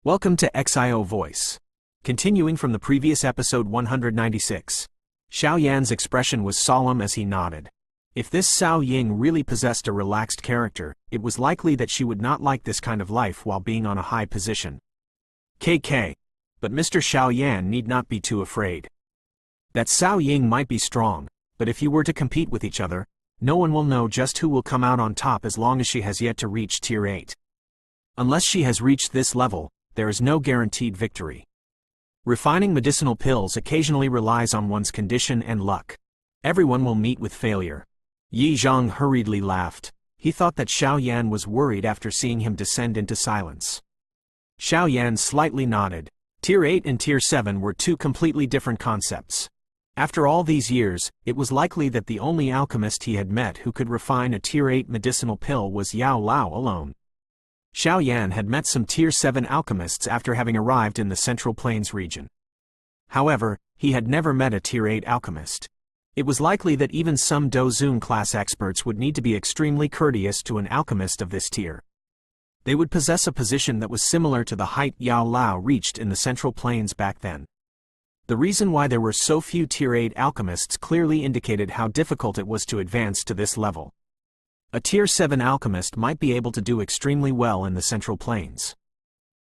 Welcome to Xiao Voice. Continuing from the previous episode 196. Xiao Yan's expression was solemn as he nodded. If this Xiao Ying really possessed a relaxed character, it was likely that she would not like this kind of life while being on a high position. KK. But Mr. Xiao Yan need not be too afraid. That Xiao Ying might be strong, but if you were to compete with each other, no one will know just who will come out on top as long as she has yet to reach Tier 8. Unless she has reached this level, there is no guaranteed victory. Refining medicinal pills occasionally relies on one's condition and luck. Everyone will meet with failure. Yi Zhang hurriedly laughed. He thought that Xiao Yan was worried after seeing him descend into silence. Xiao Yan slightly nodded. Tier 8 and Tier 7 were two completely different concepts. After all these years, it was likely that the only alchemist he had met who could refine a Tier 8 medicinal pill was Yao Lao alone. Xiao Yan had met some Tier 7 alchemists after having arrived in the Central Plains region. However, he had never met a Tier 8 alchemist. It was likely that even some Dozun class experts would need to be extremely courteous to an alchemist of this tier. They would possess a position that was similar to the height Yao Lao reached in the Central Plains back then. The reason why there were so few Tier 8 alchemists clearly indicated how difficult it was to advance to this level. A Tier 7 alchemist might be able to do extremely well in the Central Plains.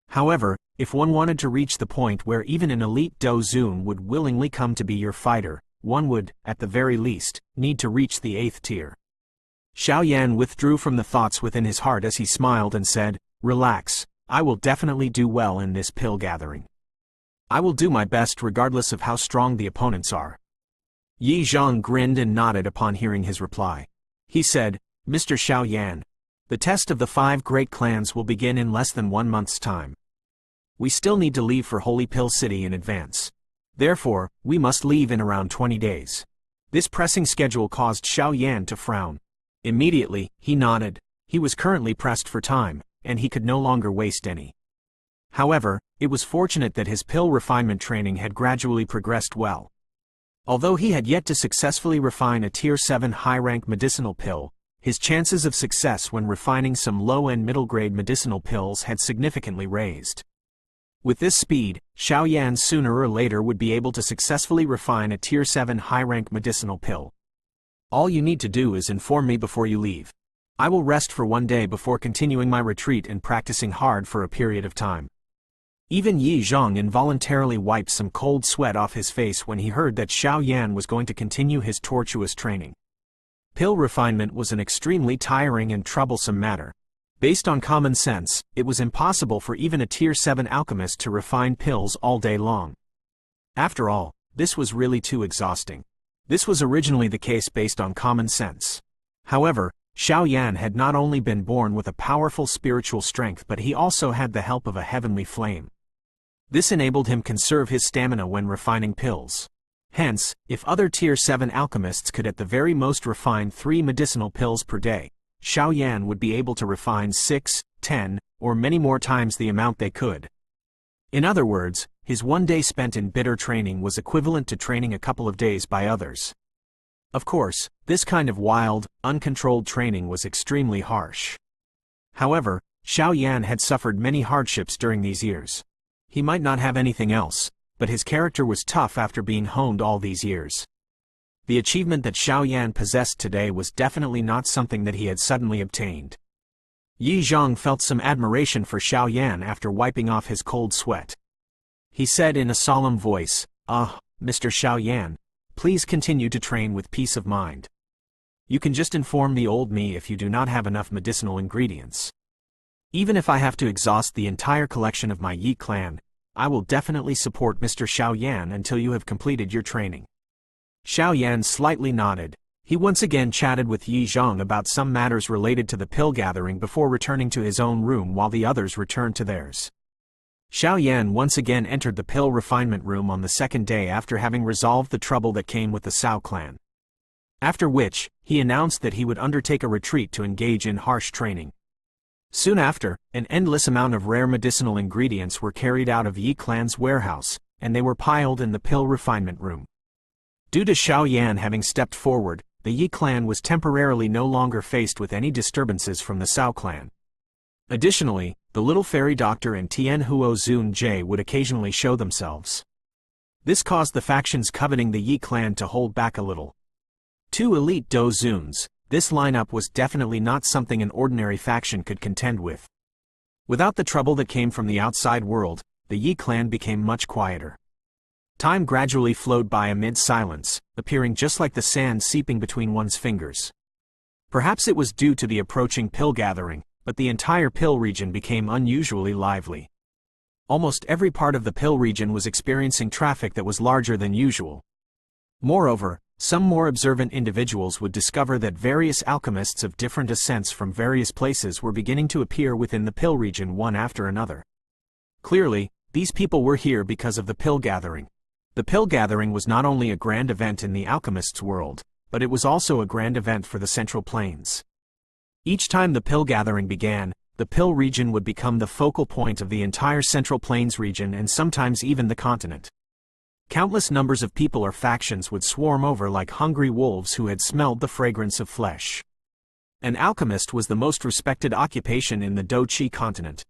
However, if one wanted to reach the point where even an elite Dozun would willingly come to be your fighter, one would, at the very least, need to reach the 8th tier. Xiao Yan withdrew from the thoughts within his heart as he smiled and said, "Relax, I will definitely do well in this pill gathering. I will do my best regardless of how strong the opponents are." Yi Zhang grinned and nodded upon hearing his reply. He said, "Mr. Xiao Yan, the test of the 5 great clans will begin in less than 1 month's time. We still need to leave for Holy Pill City in advance. Therefore, we must leave in around 20 days. This pressing schedule caused Xiao Yan to frown. Immediately, he nodded. He was currently pressed for time, and he could no longer waste any. However, it was fortunate that his pill refinement training had gradually progressed well. Although he had yet to successfully refine a Tier 7 high-rank medicinal pill, his chances of success when refining some low- and middle-grade medicinal pills had significantly raised. With this speed, Xiao Yan sooner or later would be able to successfully refine a Tier 7 high-rank medicinal pill. All you need to do is inform me before you leave. I will rest for 1 day before continuing my retreat and practicing hard for a period of time." Even Yi Zhang involuntarily wiped some cold sweat off his face when he heard that Xiao Yan was going to continue his tortuous training. Pill refinement was an extremely tiring and troublesome matter. Based on common sense, it was impossible for even a Tier 7 alchemist to refine pills all day long. After all, this was really too exhausting. This was originally the case based on common sense. However, Xiao Yan had not only been born with a powerful spiritual strength but he also had the help of a heavenly flame. This enabled him conserve his stamina when refining pills. Hence, if other Tier 7 alchemists could at the very most refine 3 medicinal pills per day, Xiao Yan would be able to refine 6, 10, or many more times the amount they could. In other words, his 1 day spent in bitter training was equivalent to training a couple of days by others. Of course, this kind of wild, uncontrolled training was extremely harsh. However, Xiao Yan had suffered many hardships during these years. He might not have anything else, but his character was tough after being honed all these years. The achievement that Xiao Yan possessed today was definitely not something that he had suddenly obtained. Yi Zhang felt some admiration for Xiao Yan after wiping off his cold sweat. He said in a solemn voice, Mr. Xiao Yan, please continue to train with peace of mind. You can just inform the old me if you do not have enough medicinal ingredients. Even if I have to exhaust the entire collection of my Yi clan, I will definitely support Mr. Xiao Yan until you have completed your training. Xiao Yan slightly nodded. He once again chatted with Yi Zhang about some matters related to the pill gathering before returning to his own room while the others returned to theirs. Xiao Yan once again entered the pill refinement room on the 2nd day after having resolved the trouble that came with the Xiao clan. After which, he announced that he would undertake a retreat to engage in harsh training. Soon after, an endless amount of rare medicinal ingredients were carried out of Yi clan's warehouse, and they were piled in the pill refinement room. Due to Xiao Yan having stepped forward, the Yi clan was temporarily no longer faced with any disturbances from the Xiao clan. Additionally, The little fairy doctor and Tian Huo Zun Jie would occasionally show themselves. This caused the factions coveting the Yi clan to hold back a little. Two elite Do Zuns, this lineup was definitely not something an ordinary faction could contend with. Without the trouble that came from the outside world, the Yi clan became much quieter. Time gradually flowed by amid silence, appearing just like the sand seeping between one's fingers. Perhaps it was due to the approaching pill gathering, but the entire pill region became unusually lively. Almost every part of the pill region was experiencing traffic that was larger than usual. Moreover, some more observant individuals would discover that various alchemists of different ascents from various places were beginning to appear within the pill region one after another. Clearly, these people were here because of the pill gathering. The pill gathering was not only a grand event in the alchemist's world, but it was also a grand event for the Central Plains. Each time the pill gathering began, the pill region would become the focal point of the entire Central Plains region and sometimes even the continent. Countless numbers of people or factions would swarm over like hungry wolves who had smelled the fragrance of flesh. An alchemist was the most respected occupation in the Do-Chi continent.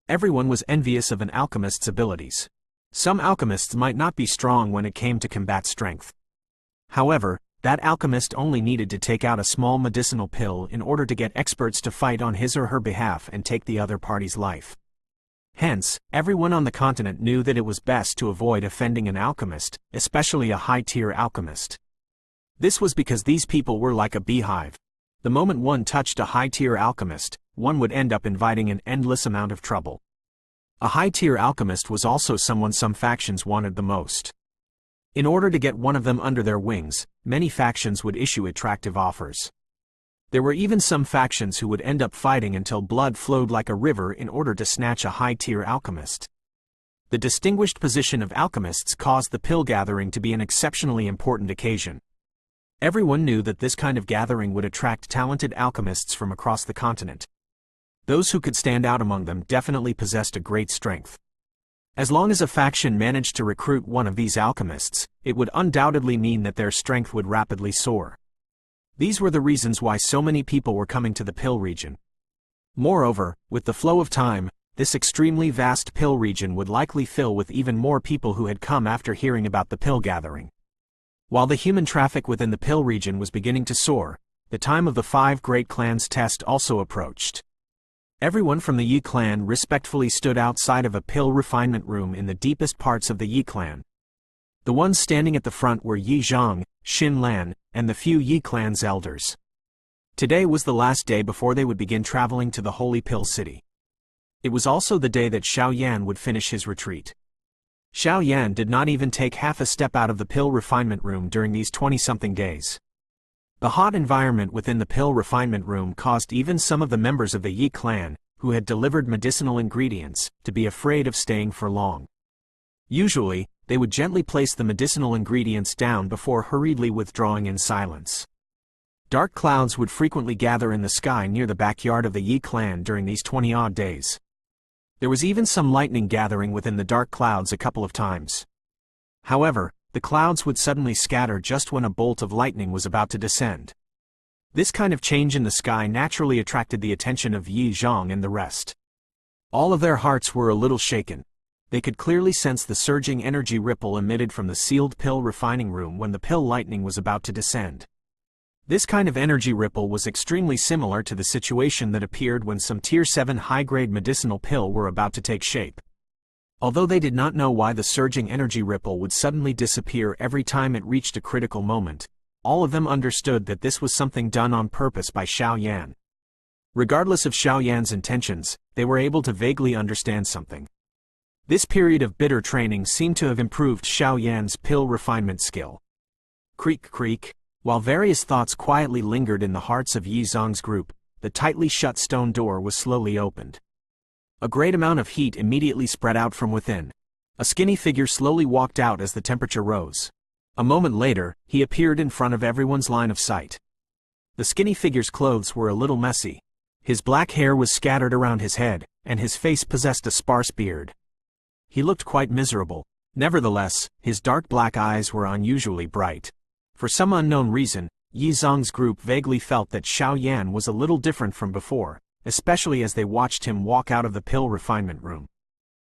Everyone was envious of an alchemist's abilities. Some alchemists might not be strong when it came to combat strength. However, that alchemist only needed to take out a small medicinal pill in order to get experts to fight on his or her behalf and take the other party's life. Hence, everyone on the continent knew that it was best to avoid offending an alchemist, especially a high-tier alchemist. This was because these people were like a beehive. The moment one touched a high-tier alchemist, one would end up inviting an endless amount of trouble. A high-tier alchemist was also someone some factions wanted the most. In order to get one of them under their wings, many factions would issue attractive offers. There were even some factions who would end up fighting until blood flowed like a river in order to snatch a high-tier alchemist. The distinguished position of alchemists caused the pill gathering to be an exceptionally important occasion. Everyone knew that this kind of gathering would attract talented alchemists from across the continent. Those who could stand out among them definitely possessed a great strength. As long as a faction managed to recruit one of these alchemists, it would undoubtedly mean that their strength would rapidly soar. These were the reasons why so many people were coming to the pill region. Moreover, with the flow of time, this extremely vast pill region would likely fill with even more people who had come after hearing about the pill gathering. While the human traffic within the pill region was beginning to soar, the time of the 5 great clans test also approached. Everyone from the Yi clan respectfully stood outside of a pill refinement room in the deepest parts of the Yi clan. The ones standing at the front were Yi Zhang, Xin Lan, and the few Yi clan's elders. Today was the last day before they would begin traveling to the Holy Pill City. It was also the day that Xiao Yan would finish his retreat. Xiao Yan did not even take half a step out of the pill refinement room during these 20-something days. The hot environment within the pill refinement room caused even some of the members of the Yi clan, who had delivered medicinal ingredients, to be afraid of staying for long. Usually, they would gently place the medicinal ingredients down before hurriedly withdrawing in silence. Dark clouds would frequently gather in the sky near the backyard of the Yi clan during these 20-odd days. There was even some lightning gathering within the dark clouds a couple of times. However, the clouds would suddenly scatter just when a bolt of lightning was about to descend. This kind of change in the sky naturally attracted the attention of Yi Zhang and the rest. All of their hearts were a little shaken. They could clearly sense the surging energy ripple emitted from the sealed pill refining room when the pill lightning was about to descend. This kind of energy ripple was extremely similar to the situation that appeared when some Tier 7 high-grade medicinal pill were about to take shape. Although they did not know why the surging energy ripple would suddenly disappear every time it reached a critical moment, all of them understood that this was something done on purpose by Xiao Yan. Regardless of Xiao Yan's intentions, they were able to vaguely understand something. This period of bitter training seemed to have improved Xiao Yan's pill refinement skill. Creak creak. While various thoughts quietly lingered in the hearts of Yi Zhang's group, the tightly shut stone door was slowly opened. A great amount of heat immediately spread out from within. A skinny figure slowly walked out as the temperature rose. A moment later, he appeared in front of everyone's line of sight. The skinny figure's clothes were a little messy. His black hair was scattered around his head, and his face possessed a sparse beard. He looked quite miserable. Nevertheless, his dark black eyes were unusually bright. For some unknown reason, Yi Zhang's group vaguely felt that Xiao Yan was a little different from before. especially as they watched him walk out of the pill refinement room.